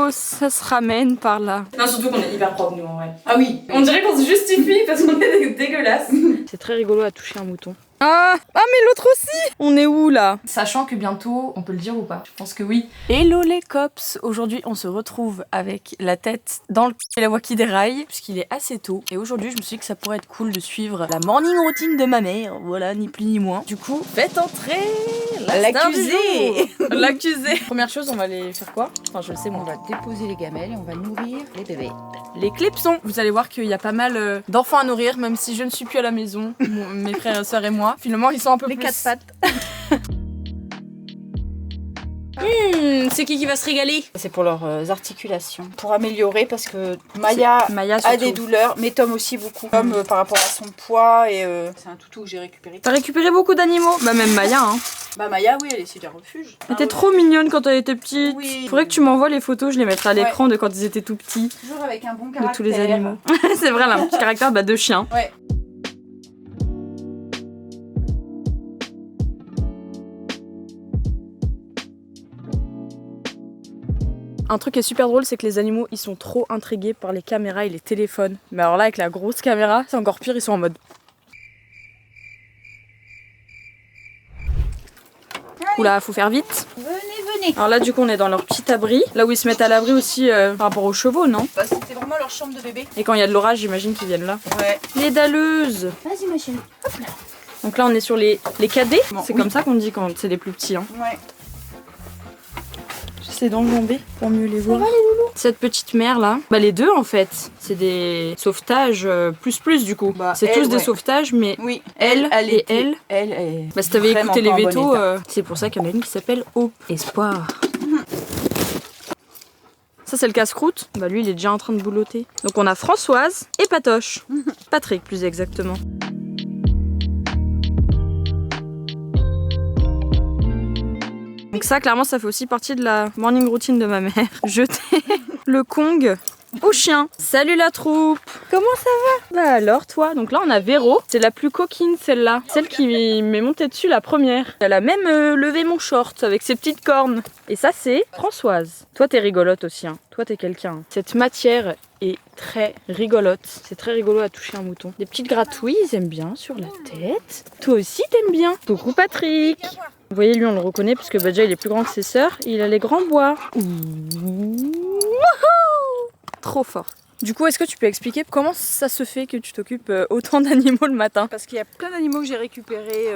l'eau, ça se ramène par là. Non, surtout qu'on est hyper propre nous en vrai. Ah oui, on dirait qu'on se justifie parce qu'on est dégueulasse. C'est très rigolo à toucher un mouton. Ah mais l'autre aussi. On est où là? Sachant que bientôt, on peut le dire ou pas? Je pense que oui. Hello les cops. Aujourd'hui on se retrouve avec la tête dans le cul et la voix qui déraille puisqu'il est assez tôt. Et aujourd'hui je me suis dit que ça pourrait être cool de suivre la morning routine de ma mère. Voilà, ni plus ni moins. Du coup, faites entrer l'accusé. L'accusé. Première chose, on va aller faire quoi? Enfin je le sais, moi. On va déposer les gamelles et on va nourrir les bébés. Les clipsons. Vous allez voir qu'il y a pas mal d'enfants à nourrir, même si je ne suis plus à la maison. Mes frères et sœurs et moi. Finalement, ils sont un peu Les plus... quatre pattes. C'est qui va se régaler? C'est pour leurs articulations. Pour améliorer parce que Maya a des douleurs, mais Tom aussi beaucoup. Tom par rapport à son poids et c'est un toutou que j'ai récupéré. T'as récupéré beaucoup d'animaux? Bah même Maya hein. Bah Maya oui, elle est sur un refuge. Elle était trop mignonne quand elle était petite. Oui. Faudrait que tu m'envoies les photos, je les mettrai à l'écran de quand ils étaient tout petits. Toujours avec un bon De caractère. tous les animaux. C'est vrai là, un petit caractère de chien. Ouais. Un truc qui est super drôle, c'est que les animaux, ils sont trop intrigués par les caméras et les téléphones. Mais alors là, avec la grosse caméra, c'est encore pire, ils sont en mode... Oula, faut faire vite. Venez. Alors là, du coup, on est dans leur petit abri. Là où ils se mettent à l'abri aussi par rapport aux chevaux, non? Bah, c'était vraiment leur chambre de bébé. Et quand il y a de l'orage, j'imagine qu'ils viennent là. Ouais. Les dalleuses. Vas-y ma chérie. Hop là. Donc là, on est sur les cadets. Bon, C'est oui. comme ça qu'on dit quand c'est les plus petits. Hein. Ouais. J'essaie d'enjamber pour mieux les voir. Cette petite mère là, bah les deux en fait, c'est des sauvetages plus du coup. Bah, c'est elle, tous des ouais. sauvetages, mais Oui. elle et était- elle. Elle est. Bah si t'avais vraiment écouté les pas en bon vétos, état. c'est pour ça qu'il y en a une qui s'appelle Hope. Espoir. Ça c'est le casse-croûte. Bah lui il est déjà en train de boulotter. Donc on a Françoise et Patoche. Patrick plus exactement. Donc ça, clairement, ça fait aussi partie de la morning routine de ma mère. Jeter le Kong au chien. Salut la troupe. Comment ça va? Bah alors toi. Donc là, on a Véro. C'est la plus coquine, celle-là. Celle qui m'est montée dessus la première. Elle a même levé mon short avec ses petites cornes. Et ça, c'est Françoise. Toi, t'es rigolote aussi. Hein. Toi, t'es quelqu'un. Cette matière est très rigolote. C'est très rigolo à toucher un mouton. Des petites gratouilles, ils aiment bien sur la tête. Toi aussi, t'aimes bien. Coucou Patrick. Vous voyez, lui, on le reconnaît parce que bah, déjà, il est plus grand que ses sœurs. Il a les grands bois. Ouh. Trop fort. Du coup, est-ce que tu peux expliquer comment ça se fait que tu t'occupes autant d'animaux le matin? Parce qu'il y a plein d'animaux que j'ai récupérés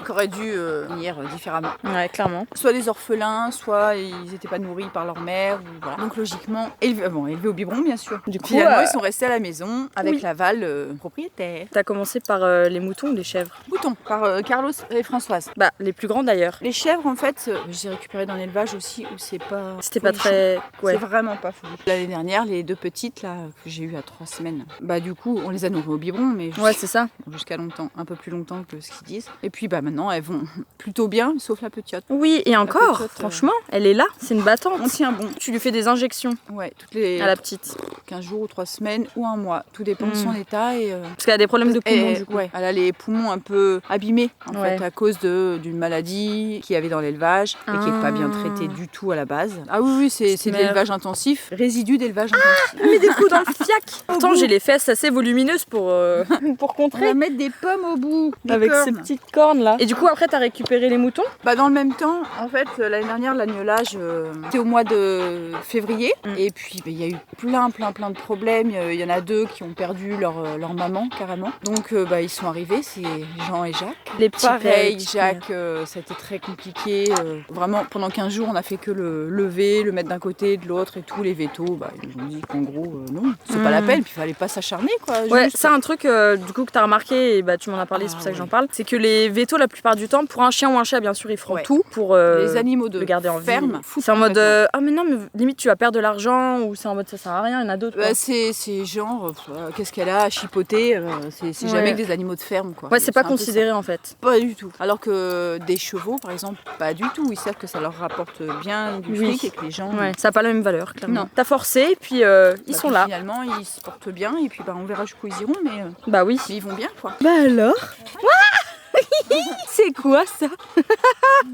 qui auraient dû venir différemment. Ouais, clairement. Soit des orphelins, soit ils n'étaient pas nourris par leur mère. Ou voilà. Donc logiquement, élevés au biberon bien sûr. Du coup, Finalement, ils sont restés à la maison avec oui. l'aval propriétaire. T'as commencé par les moutons ou les chèvres? Bouton, par Carlos et Françoise. Bah, les plus grands d'ailleurs. Les chèvres, en fait, j'ai récupéré dans l'élevage aussi où c'est pas. C'était pas folichon. très... Ouais. C'est vraiment pas fou. L'année dernière, les deux petites là que j'ai eues à 3 semaines, bah du coup, on les a nourries au biberon, mais Ouais, c'est ça. jusqu'à longtemps, un peu plus longtemps que ce qu'ils disent. Et puis bah maintenant, elles vont plutôt bien, sauf la petite. Oui, et encore, petite, franchement, elle est là, c'est une battante. On tient bon. Tu lui fais des injections Ouais, toutes les à la petite. 15 jours ou 3 semaines ou un mois. Tout dépend de son état et. Parce qu'elle a des problèmes de poumons, du coup. Ouais, elle a les poumons un peu abîmés en Ouais. fait à cause d'une maladie qu'il y avait dans l'élevage et qui n'est pas bien traitée du tout à la base. Ah oui, c'est de Merde. l'élevage intensif, résidu d'élevage intensif. Mets des coups dans le fiac. Pourtant, j'ai les fesses assez volumineuses pour On contrer. va mettre des pommes au bout, des Avec cornes. ces petites cornes là. Et du coup, après, t'as récupéré les moutons? Bah dans le même temps, en fait, l'année dernière, l'agnelage, c'était au mois de février. Et puis, bah, il y a eu plein de problèmes. Il y en a 2 qui ont perdu leur maman, carrément. Donc, bah, ils sont arrivés, c'est Jean et Jacques. Les petits Pareil, pères, Jacques, ça a été très compliqué. Vraiment, pendant 15 jours, on a fait que le lever, le mettre d'un côté, de l'autre et tout. Les vétos, bah, ils nous ont dit qu'en gros, non, c'est pas la peine. Puis, il fallait pas s'acharner, quoi. Ouais, juste. c'est un truc du coup que t'as remarqué et bah tu m'en as parlé, c'est pour ça que j'en parle. C'est que les vétos la plupart du temps, pour un chien ou un chat bien sûr, ils feront Ouais. tout pour Les animaux de le garder en ferme, vie. C'est en mode ah mais non mais limite tu vas perdre de l'argent ou c'est en mode ça sert à rien, il y en a d'autres. quoi. C'est genre, qu'est-ce qu'elle a à chipoter, c'est jamais que des animaux de ferme, quoi. Ouais, c'est pas un peu considéré ça. en fait. Pas du tout. Alors que des chevaux, par exemple, pas du tout. Ils savent que ça leur rapporte bien du Oui. fric et que les gens. Ouais, ça a pas la même valeur clairement. Non. T'as forcé et puis ils sont là. Finalement, ils se portent bien et puis bah, on verra jusqu'où ils iront, mais Bah oui. ils vont bien, quoi. Bah alors C'est quoi ça?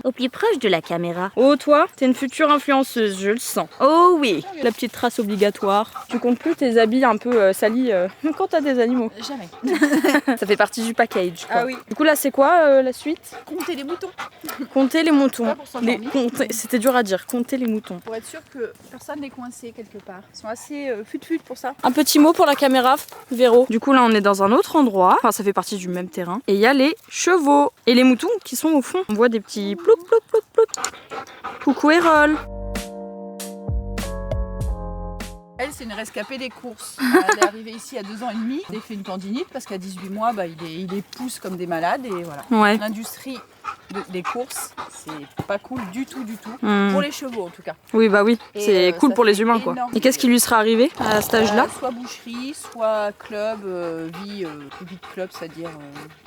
Au plus proche de la caméra. Oh toi, t'es une future influenceuse, je le sens. Oh oui, la petite trace obligatoire. Tu comptes plus tes habits un peu salis quand t'as des animaux? Jamais. Ça fait partie du package quoi. Ah oui. Du coup là c'est quoi la suite? Compter les moutons. Compter les moutons. Pas pour s'endormir. C'était dur à dire, compter les moutons. Pour être sûr que personne n'est coincé quelque part. Ils sont assez fut-fut pour ça. Un petit mot pour la caméra, Véro. Du coup là on est dans un autre endroit, enfin ça fait partie du même terrain. Et il y a les chevaux et les moutons qui sont au fond. On voit des petits plouc plouc plouc plouc. Coucou Erol. Elle, c'est une rescapée des courses. Elle est arrivée ici à 2 ans et demi. Elle a fait une tendinite parce qu'à 18 mois, il les pousse comme des malades. Et voilà. Ouais. L'industrie des courses, c'est pas cool du tout, du tout. Hmm. Pour les chevaux, en tout cas. Oui bah oui, Et, c'est cool ça pour les fait humains quoi. énorme. Et qu'est-ce qui lui sera arrivé à cet âge-là? Soit boucherie, soit club, vie de club, c'est-à-dire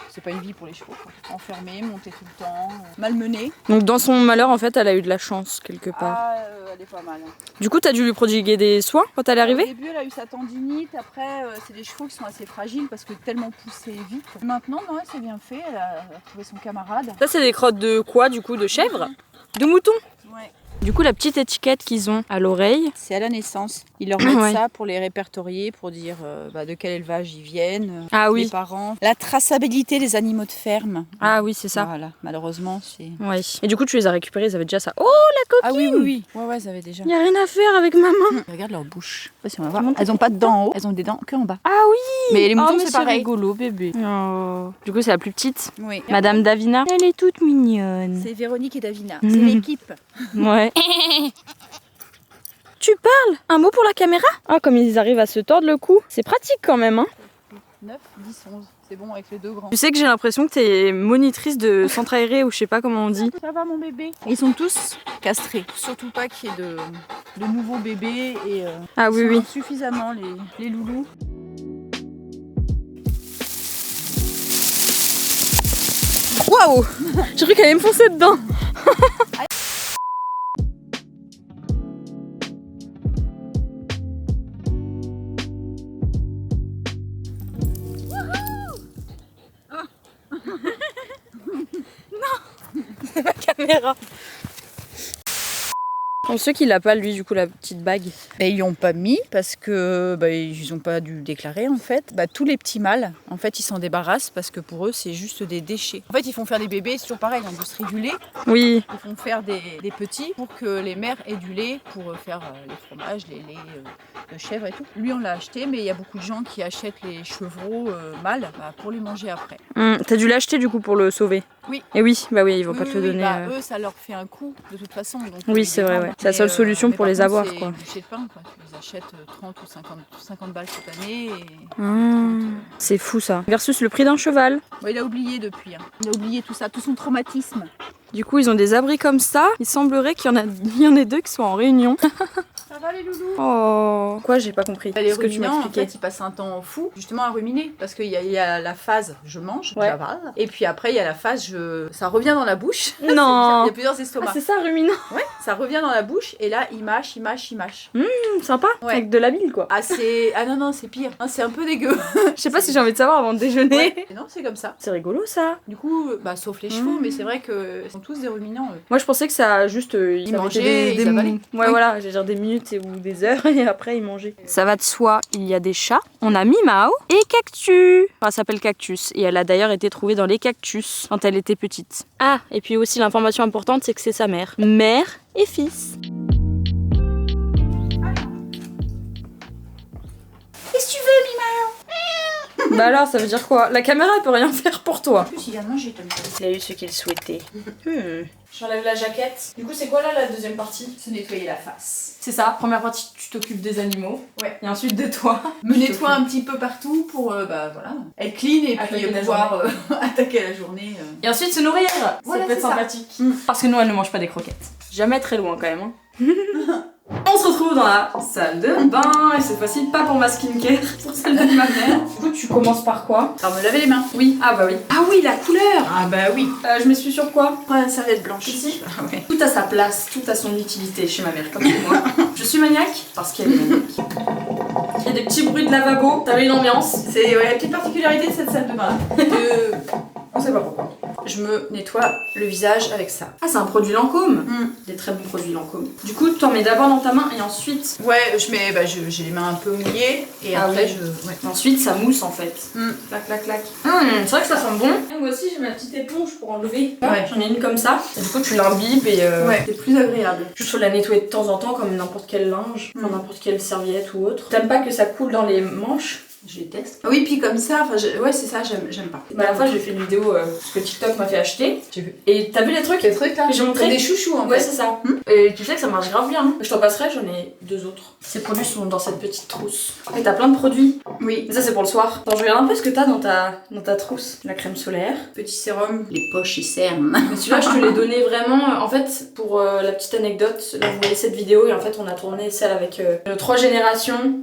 c'est pas une vie pour les chevaux. Quoi. Enfermée, montée tout le temps, malmenée. Donc dans son malheur en fait elle a eu de la chance quelque part. Ah, elle est pas mal. Hein. Du coup t'as dû lui prodiguer des soins quand elle est Au arrivée? début, elle a eu sa tendinite. Après, c'est des chevaux qui sont assez fragiles parce que tellement poussés vite. Maintenant, non, elle s'est bien fait. Elle a retrouvé son camarade. Ça c'est des crottes de quoi du coup? De chèvre? De mouton? Ouais. Du coup la petite étiquette qu'ils ont à l'oreille. C'est à la naissance. Ils leur mettent Ouais. ça pour les répertorier, pour dire de quel élevage ils viennent, Ah oui. les parents. La traçabilité des animaux de ferme. Ah oui c'est ça. Voilà, malheureusement, c'est... Ouais. Et du coup tu les as récupérés, ils avaient déjà ça. Oh la Ah coquine! oui, oui, oui. Ouais, ça avait déjà. Y a rien à faire avec ma main. Regarde leur bouche. Je sais pas si on va voir. Elles ont pas de dents en haut, elles ont des dents que en bas. Ah oui. Mais les moutons, Oh, mais c'est pareil. rigolo bébé. Oh. Du coup c'est la plus petite. Oui. Madame Davina. Elle est toute mignonne. C'est Véronique et Davina. Mhm. C'est l'équipe. Ouais. Tu parles? Un mot pour la caméra? Ah comme ils arrivent à se tordre le cou. C'est pratique quand même hein. 9, 10, 11. C'est bon avec les 2 grands. Tu sais que j'ai l'impression que t'es monitrice de centre aéré ou je sais pas comment on dit. Ça va mon bébé. Ils sont tous castrés. Surtout pas qu'il y ait de nouveaux bébés et Ah oui ils oui. sont suffisamment les loulous. Waouh. J'ai cru qu'elle allait me foncer dedans. Ma caméra. Pour ceux qui l'a pas lui du coup la petite bague. Et ils l'ont pas mis parce que ils ont pas dû déclarer en fait. Tous les petits mâles en fait ils s'en débarrassent parce que pour eux c'est juste des déchets. En fait ils font faire des bébés, c'est toujours pareil, l'industrie du lait. Oui. Ils font faire des petits pour que les mères aient du lait pour faire les fromages, les laits de chèvre et tout. Lui on l'a acheté mais il y a beaucoup de gens qui achètent les chevreaux mâles pour les manger après. T'as dû l'acheter du coup pour le sauver. Oui. Et oui, bah oui, ils vont pas Oui, te le oui, donner. eux ça leur fait un coût de toute façon. Donc, Oui, c'est vrai, ouais. C'est la seule solution pour mais les par avoir, contre, quoi. C'est bouchées de pain, quoi. Tu les achètes 30 ou 50 balles cette année. Et... C'est fou ça. Versus le prix d'un cheval. Bon, il a oublié depuis. Hein. Il a oublié tout ça, tout son traumatisme. Du coup, ils ont des abris comme ça. Il semblerait qu'il y en ait deux qui soient en réunion. Ça va les loulous? Oh. Quoi, j'ai pas compris. Les Ce que tu m'as ruminants, en expliqué. fait, ils passent un temps fou justement à ruminer. Parce qu'il y a la phase je mange, Ouais. j'avale. Et puis après, il y a la phase ça revient dans la bouche. Non. Il y a plusieurs estomacs. Ah, c'est ça, ruminant. Ouais, ça revient dans la bouche et là, il mâche, il mâche, il mâche. Sympa. Ouais. Avec de la bile, quoi. Ah non, c'est pire. Hein, c'est un peu dégueu. Je sais pas si j'ai envie de savoir avant de déjeuner. Ouais. Non, c'est comme ça. C'est rigolo ça. Du coup, sauf les chevaux, mais c'est vrai que ils sont tous des ruminants. Eux. Moi, je pensais que ça juste. Ils ça mangeaient, mettait ils avalaient. Ouais, Oui. voilà, j'ai dire des minutes ou des heures et après ils mangeaient. Ça va de soi, il y a des chats. On a Mimao et Cactus. Enfin, elle s'appelle Cactus et elle a d'ailleurs été trouvée dans les cactus quand elle était petite. Ah, et puis aussi l'information importante, c'est que c'est sa mère. Mère et fils. Qu'est-ce que tu veux, Mimao? Bah alors, ça veut dire quoi? La caméra elle peut rien faire pour toi. En plus, il vient de manger, Tom. Il a eu ce qu'il souhaitait. J'enlève la jaquette. Du coup, c'est quoi là la deuxième partie? Se nettoyer la face. C'est ça, première partie, tu t'occupes des animaux. Ouais. Et ensuite de toi. Me nettoie un petit peu partout pour voilà, être clean et Attaquer puis la pouvoir attaquer la journée. Et ensuite se nourrir. Voilà, ça peut être c'est ça. sympathique. Mm. Parce que nous, elle ne mange pas des croquettes. Jamais très loin quand même. Hein. On se retrouve dans la salle de bain. Et cette fois-ci, pas pour ma skincare, pour celle de ma mère. Du coup, tu commences par quoi? Alors, me laver les mains. Oui, ah bah oui. Ah oui, la couleur. Ah bah oui. Je m'essuie sur quoi? Prends une serviette blanche. Ici. Ah ouais. Tout a sa place, tout a son utilité chez ma mère, comme chez moi. Je suis maniaque parce qu'elle est maniaque. Il y a des petits bruits de lavabo, t'as vu une ambiance? C'est la petite particularité de cette salle de bain. On sait pas pourquoi. je me nettoie le visage avec ça. Ah, c'est un produit Lancôme. Mm. Des très bons produits Lancôme. Du coup, t'en mets d'abord dans ta main et ensuite... Ouais, j'ai les mains un peu mouillées et Ah après oui. ouais. Ensuite, ça mousse en fait. Mm. Clac, clac, clac. C'est vrai que ça sent bon. Et moi aussi, j'ai ma petite éponge pour enlever. Ouais. J'en ai une comme ça. Et du coup, tu l'imbibes et... Ouais, c'est plus agréable. Juste faut la nettoyer de temps en temps comme n'importe quel linge, enfin n'importe quelle serviette ou autre. T'aimes pas que ça coule dans les manches? Je déteste. Oui, puis comme ça, ouais, c'est ça, j'aime pas. Bah, la fois, j'ai fait une vidéo que TikTok m'a fait acheter. Et t'as vu les trucs? Les trucs là Que j'ai montré? des chouchous en Ouais, fait. c'est ça. Et tu sais que ça marche grave bien. Je t'en passerai, j'en ai 2 autres. Ces produits sont dans cette petite trousse. Et t'as plein de produits. Oui. Mais ça, c'est pour le soir. Attends, je regarde un peu ce que t'as dans ta trousse. La crème solaire. Petit sérum, les poches ils cernent. Mais celui-là, je te l'ai donné vraiment. En fait, pour la petite anecdote, là, vous voyez cette vidéo et en fait, on a tourné celle avec 3 générations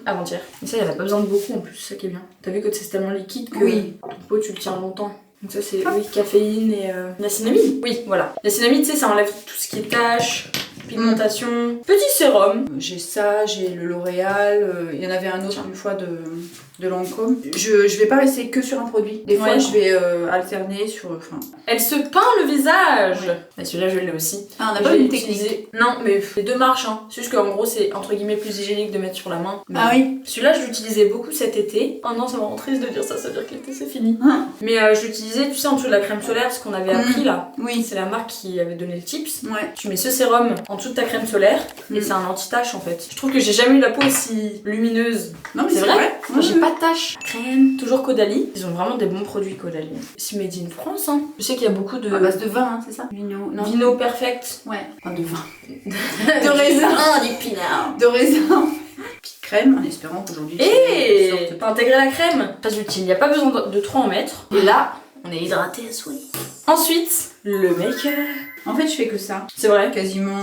avant-hier. Mais ça, il n'y en a pas besoin de beaucoup en plus, c'est ça qui est bien. T'as vu que c'est tellement liquide que ton pot, tu le tiens longtemps. Donc ça, c'est caféine et niacinamide. Oui, voilà. Niacinamide, tu sais, ça enlève tout ce qui est taches, pigmentation. Petit sérum. J'ai ça, j'ai le L'Oréal, il y en avait un autre une fois de Lancôme. Je vais pas rester que sur un produit. Des fois, je vais alterner sur... Elle se peint le visage. Mais celui-là, je l'ai aussi. Ah, on n'a Je pas l'ai une technique. utilisé. Non, mais les deux marchent. Hein. C'est juste qu'en gros, c'est entre guillemets plus hygiénique de mettre sur la main. Mais Ah oui. celui-là, je l'utilisais beaucoup cet été. Oh non, c'est vraiment triste de dire ça, ça veut dire que l'été c'est fini. Mais je l'utilisais, tu sais, en dessous de la crème solaire, ce qu'on avait appris là. Oui. C'est la marque qui avait donné le tips. Ouais. Tu mets ce sérum en dessous de ta crème solaire et c'est un anti-tache en fait. Je trouve que j'ai jamais eu la peau aussi lumineuse. Non, mais C'est vrai. Moi, J'ai pas de taches. Crème, toujours Caudalie. Ils ont vraiment des bons produits Caudalie. C'est made in France. Hein. Je sais qu'il y a beaucoup de à base de vin, hein, c'est ça? Vino. Non. Vino Perfect. Ouais. Enfin, de vin. De raisin. du pinard. De raisin. Petite crème, en espérant qu'aujourd'hui... Et t'as intégré la crème. Très utile. Il n'y a pas besoin de trop en mettre. Et là, on est hydraté à souhait. Ensuite, le make-up. En fait, je fais que ça. C'est vrai. Quasiment,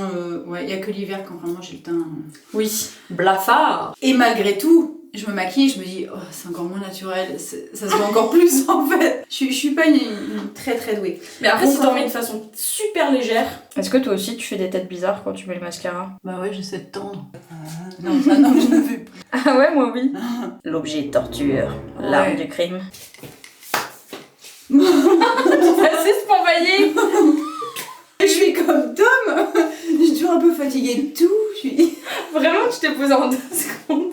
ouais, il y a que l'hiver quand vraiment j'ai le teint. Oui. Blafard. Et malgré tout, je me maquille, je me dis, oh, c'est encore moins naturel, ça se voit encore plus en fait. Je suis pas une très très douée. Mais après, Bon, si t'en mets de façon super légère. Est-ce que toi aussi tu fais des têtes bizarres quand tu mets le mascara? Bah ouais, j'essaie de tendre. Non, ça non, je ne fais plus. Ah ouais, moi oui. L'objet torture, l'arme Ouais. du crime. C'est s'envoyer. Je suis comme Tom. Je suis toujours un peu fatiguée de tout. Vraiment, tu t'es posé en 2 secondes.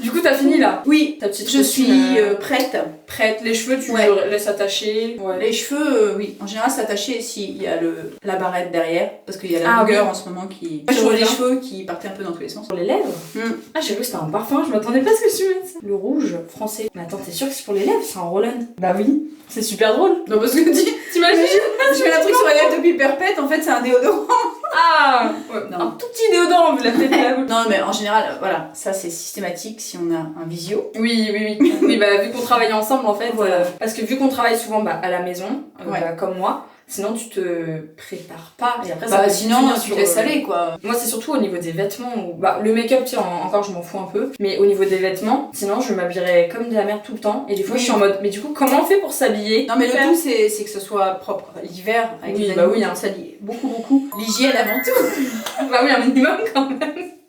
Du coup, t'as fini là? Oui, Ta petite je suis routine, prête. prête. Les cheveux, tu Ouais. les laisses attacher. Ouais. Les cheveux, oui. En général, c'est attaché s'il y a la barrette derrière. Parce qu'il y a la Ah longueur oui. en ce moment qui... Je Je vois les reviens. cheveux qui partaient un peu dans tous les sens. Pour les lèvres? Ah, j'ai cru que c'était un parfum, je m'attendais pas à ce que tu mettes. Le rouge français. Mais attends, t'es sûre que c'est pour les lèvres? C'est un roll-on. Bah oui, c'est super drôle. Non, parce que T'imagines? je mets un truc sur les lèvres depuis perpète, en fait, c'est un déodorant. Ah ouais. Non. Un tout petit déodorant, vous la faites là. Non, mais en général, voilà, ça c'est systématique si on a un visio. Oui, oui, oui. Oui, bah vu qu'on travaille ensemble en fait, Voilà. parce que vu qu'on travaille souvent à la maison, Ouais. bah, comme moi, sinon tu te prépares pas et après ça Bah va sinon, finir tu sur, laisses aller quoi. Moi c'est surtout au niveau des vêtements, où, bah le make-up tu sais, encore je m'en fous un peu, mais au niveau des vêtements, sinon je m'habillerais comme de la merde tout le temps et des fois Oui. je suis en mode, mais du coup comment on fait pour s'habiller? Non mais le tout c'est que ce soit propre. L'hiver, avec Oui, les bah animaux, oui, hein. ça lie beaucoup. L'hygiène avant tout. Bah oui, un minimum quand même.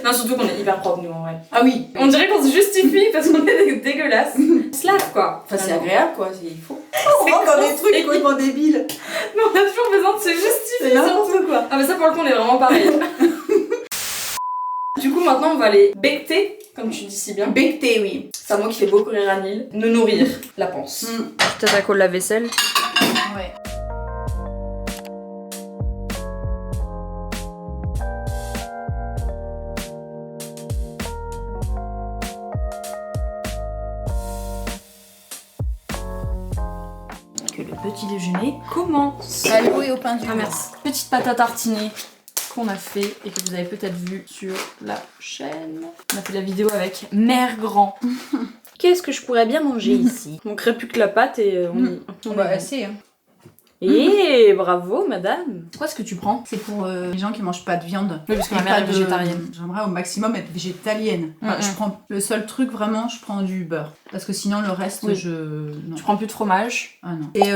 Non, surtout qu'on est hyper propre nous en vrai. Ah oui. On dirait qu'on se justifie parce qu'on est dégueulasse. On se lave quoi. Enfin c'est Vraiment. agréable quoi, il faut. On rentre dans des trucs complètement débiles. Mais on a toujours besoin de se justifier. C'est n'importe quoi. Ah mais ça pour le coup on est vraiment pareil. Du coup maintenant on va les becter, comme tu dis si bien. Becté, oui. C'est un mot qui fait beaucoup rire à Nil. Nous nourrir, la panse. Tu t'attaques au lave-vaisselle. Ouais. Que le petit déjeuner commence. À l'eau et au pain du Ah merci. Petite pâte à tartiner qu'on a fait et que vous avez peut-être vu sur la chaîne. On a fait la vidéo avec Mère Grand. Qu'est-ce que je pourrais bien manger ici? On crée plus que la pâte et on y Bah va. assez hein. Et bravo, madame. C'est quoi ce que tu prends? C'est pour les gens qui mangent pas de viande. Oui, parce que ma Et mère pas est végétarienne. J'aimerais au maximum être végétalienne. Enfin, Mhm. je prends le seul truc vraiment, je prends du beurre. Parce que sinon le reste, Oui. non. Tu prends plus de fromage? Ah non. Et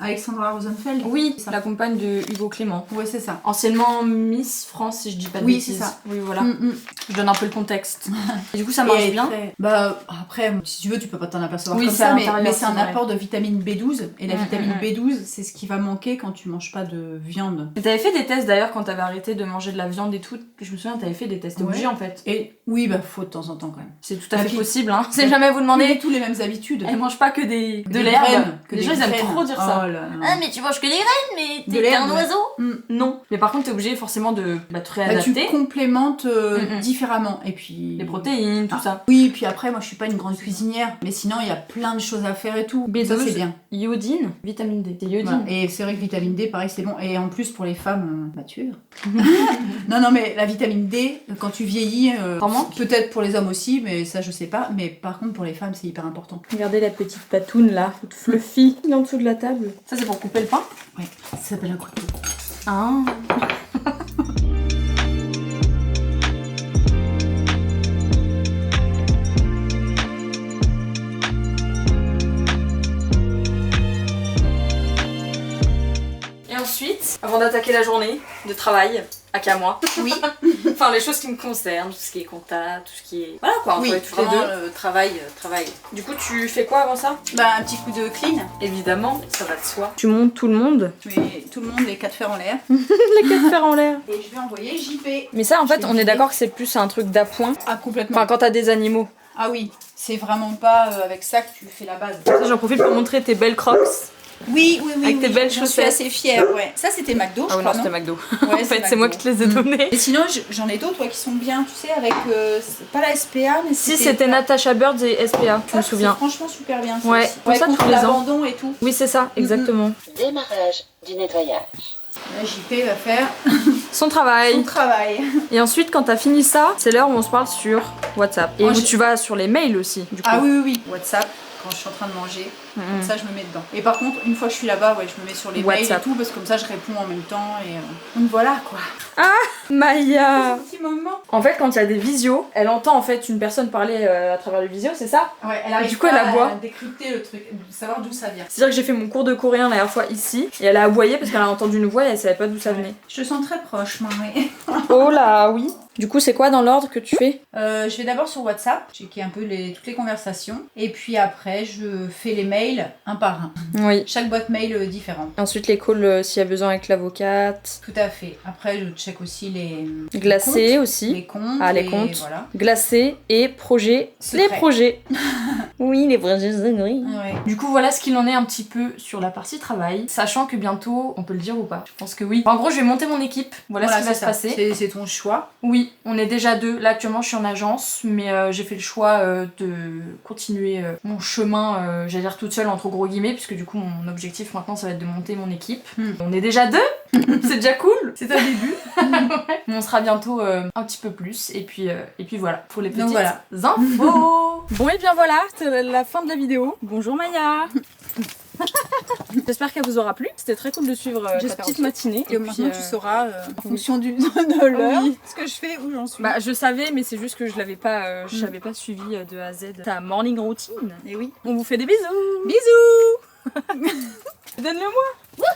Alexandra Rosenfeld. Oui, c'est la compagne de Hugo Clément. Ouais, c'est ça. Anciennement Miss France, si je dis pas de Oui, bêtises. c'est ça. Oui, voilà. Mm. Je donne un peu le contexte. Et du coup, ça Et marche elle est bien. Bah après, si tu veux, tu peux pas t'en apercevoir Oui, comme c'est à ça, l'intérieur, mais c'est un c'est vrai. apport de vitamine B12. Et la Mm, vitamine mm, B12, c'est ce qui va manquer quand tu manges pas de viande. Et t'avais fait des tests d'ailleurs quand t'avais arrêté de manger de la viande et tout. Je me souviens, t'avais fait des tests. T'es Ouais. obligé en fait. Et oui, bah faut de temps en temps quand même. C'est tout à Et fait puis- possible, hein. Si jamais vous On demandez, est tous les mêmes habitudes. elle mange pas que de Des l'herbe. graines, que Les des gens ils aiment graines. trop dire ça. Oh là là. Ah, mais tu manges que des graines, mais De t'es l'herbe, un ouais. oiseau. Mm. Non. Mais par contre, t'es obligé forcément de te Bah, tu réadapter. complémentes Mm. différemment. Et puis. Les protéines, tout Ah. ça. Oui, puis après, moi je suis pas une grande cuisinière, mais sinon il y a plein de choses à faire et tout. Ça B12. c'est bien. Iodine, vitamine D. C'est iodine. Voilà. Et c'est vrai que vitamine D, pareil, c'est bon. Et en plus pour les femmes matures. non, mais la vitamine D, quand tu vieillis, T'en manques peut-être pour les hommes aussi, mais ça je sais pas. Mais par contre pour les femmes c'est hyper important. Regardez la petite patoune là, toute fluffy, en dessous de la table. Ça, c'est pour couper le pain. Ouais, ça s'appelle un couteau. Ah. Et ensuite, avant d'attaquer la journée de travail, à moi. Oui. Enfin, les choses qui me concernent, tout ce qui est compta, tout ce qui est. Voilà quoi, on Oui, peut être tous les vraiment deux. travail. Du coup, tu fais quoi avant ça? Bah un petit coup de clean. Évidemment, ça va de soi. Tu montes tout le monde. Je mets tout le monde les 4 fers en l'air. Les 4 fers en l'air. Et je vais envoyer JP. Mais ça, en fait, Je on vais est d'accord que c'est plus un truc d'appoint. Ah complètement. Enfin, quand t'as des animaux. Ah oui, c'est vraiment pas avec ça que tu fais la base. Ça, j'en profite pour montrer tes belles crocs. Oui. Avec tes belles j'en suis chaussettes. assez fière, ouais. Ça c'était McDo, je Ah oui, crois, non, c'était non McDo. Ouais, En fait, c'est moi qui te les ai donnés. Et sinon, j'en ai d'autres qui sont bien, tu sais, avec c'est pas la SPA, mais Si, c'était Natasha Birds et SPA, je me souviens. Franchement super bien. Ça Ouais, aussi. pour ça, contre tous les ans. l'abandon et tout. Oui, c'est ça, exactement. Démarrage du nettoyage. Là, JP va faire Son travail. son travail. Et ensuite, quand t'as fini ça, c'est l'heure où on se parle sur WhatsApp. Et Moi, où j'ai- tu vas sur les mails aussi, du coup. Ah oui. WhatsApp, quand je suis en train de manger, Mhm. comme ça je me mets dedans. Et par contre, une fois que je suis là-bas, ouais, je me mets sur les mails WhatsApp. et tout, parce que comme ça je réponds en même temps. Et donc voilà quoi. Maya. Un petit moment. En fait, quand il y a des visios, elle entend en fait une personne parler à travers le visio, c'est ça? Ouais, elle arrive du coup, pas elle aboie. à décrypter le truc, savoir d'où ça vient. C'est-à-dire que j'ai fait mon cours de coréen la dernière fois ici, et elle a aboyé parce qu'elle a entendu une voix et elle savait pas d'où ça venait. Je te sens très proche, Marie. Oh là, oui. Du coup, c'est quoi dans l'ordre que tu fais? Je vais d'abord sur WhatsApp, checker un peu toutes les conversations. Et puis après, je fais les mails un par un. Oui. Chaque boîte mail différente. Ensuite, les calls s'il y a besoin avec l'avocate. Tout à fait. Après, je check aussi les Glacé comptes, aussi. les comptes. Ah, les et comptes. Voilà. Glacé et projet. Secret. Les projets. Oui, les projets. Oui. Ouais. Du coup, voilà ce qu'il en est un petit peu sur la partie travail. Sachant que bientôt, on peut le dire ou pas? Je pense que oui. En gros, je vais monter mon équipe. Voilà ce qui va c'est se ça. passer. C'est ton choix. Oui, on est déjà deux. Là, actuellement, je suis en agence, mais j'ai fait le choix de continuer mon chemin, j'allais dire toute seule, entre gros guillemets, puisque du coup, mon objectif maintenant, ça va être de monter mon équipe. On est déjà deux. C'est déjà cool. C'est un début. Ouais. Mais on sera bientôt un petit peu plus. Et puis voilà, pour les petites Donc voilà. infos. Bon, et bien voilà, c'est la fin de la vidéo. Bonjour Maya. J'espère qu'elle vous aura plu. C'était très cool de suivre ta J'espère petite aussi. matinée. Et puis, maintenant, tu sauras, en fonction de l'heure, Oui. ce que je fais, où j'en suis. Bah, je savais, mais c'est juste que je l'avais pas, je savais pas suivi de A à Z ta morning routine. Et oui. On vous fait des bisous. Bisous. Donne-le moi.